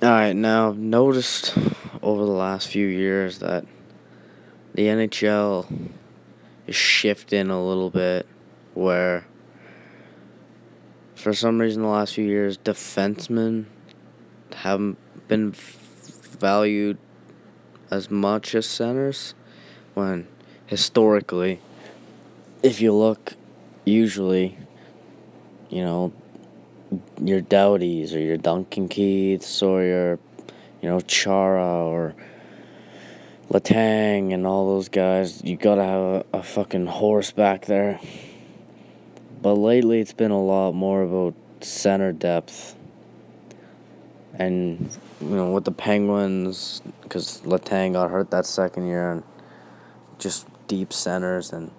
Alright, now I've noticed over the last few years that the NHL is shifting a little bit where for some reason the last few years defensemen haven't been valued as much as centers when historically if you look usually your Doughties or your Duncan Keiths or your Chara or Letang and all those guys, you gotta have a fucking horse back there. But lately it's been a lot more about center depth. And, with the Penguins, because Letang got hurt that second year, and just deep centers, and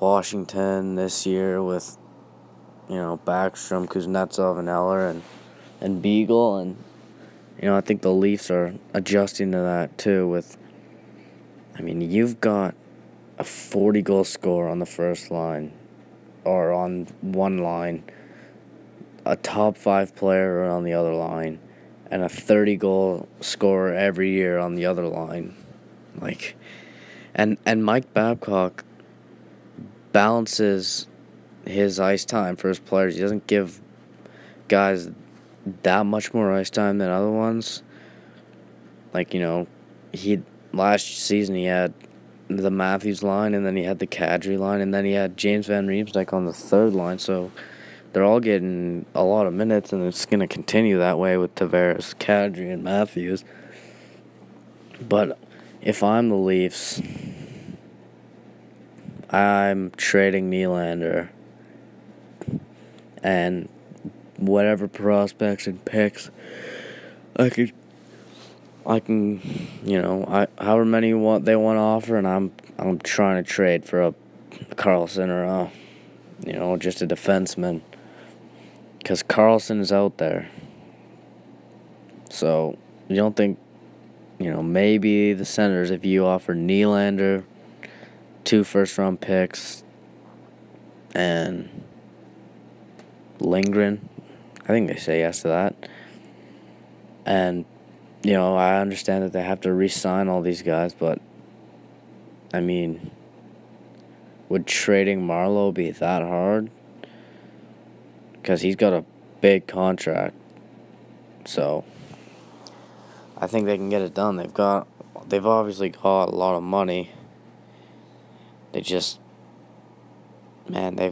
Washington this year with, Backstrom, Kuznetsov, and Eller, and Beagle, and I think the Leafs are adjusting to that too you've got a 40-goal scorer on the first line, or on one line, a top 5 player on the other line, and a 30-goal scorer every year on the other line. And Mike Babcock balances his ice time for his players. He doesn't give guys that much more ice time than other ones. Last season he had the Matthews line, and then he had the Kadri line, and then he had James Van Riemsdyk on the third line, so they're all getting a lot of minutes, and it's going to continue that way with Tavares, Kadri, and Matthews. But if I'm the Leafs, I'm trading Nylander, and whatever prospects and picks I can however many they want to offer, and I'm trying to trade for a Carlson or just a defenseman, because Carlson is out there. So you don't think maybe the Senators, if you offer Nylander, 2 first-round picks, and Lindgren, I think they say yes to that. And, I understand that they have to re-sign all these guys, but, would trading Marleau be that hard? Because he's got a big contract. So, I think they can get it done. They've obviously got a lot of money. They've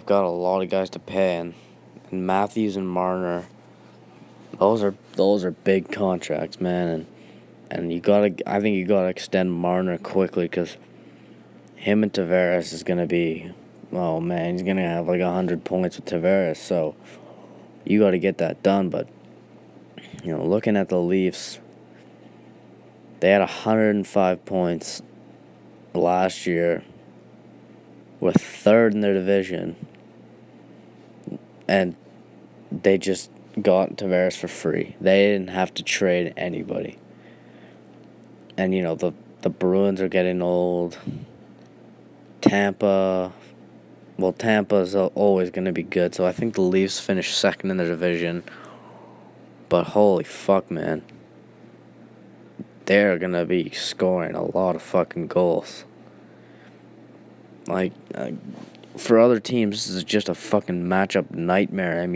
got a lot of guys to pay, and Matthews and Marner, those are big contracts, man, and I think you gotta extend Marner quickly, because him and Tavares is gonna be, oh man, he's gonna have 100 points with Tavares, so you gotta get that done. But looking at the Leafs, they had 105 points last year, with 3rd in their division, and they just got Tavares for free. They didn't have to trade anybody. And the Bruins are getting old. Tampa's always going to be good, so I think the Leafs finish 2nd in their division. But holy fuck, man, they're going to be scoring a lot of fucking goals. For other teams, this is just a fucking matchup nightmare.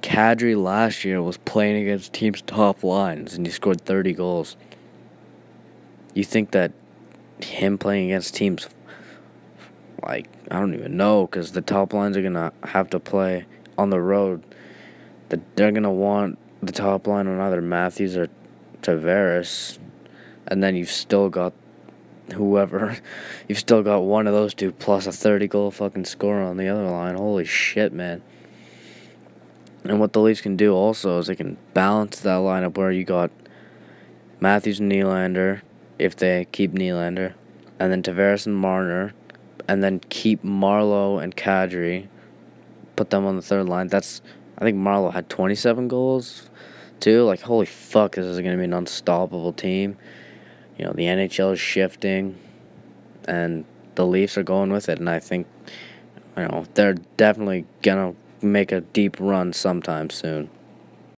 Kadri last year was playing against teams' top lines, and he scored 30 goals. You think that him playing against teams, I don't even know, because the top lines are going to have to play on the road. They're going to want the top line on either Matthews or Tavares, and then you've still got one of those two plus a 30-goal fucking scorer on the other line. Holy shit, man. And what the Leafs can do also is they can balance that lineup where you got Matthews and Nylander, if they keep Nylander, and then Tavares and Marner, and then keep Marleau and Kadri, put them on the third line. I think Marleau had 27 goals, too. Holy fuck, this is going to be an unstoppable team. The NHL is shifting, and the Leafs are going with it, and I think, they're definitely going to make a deep run sometime soon.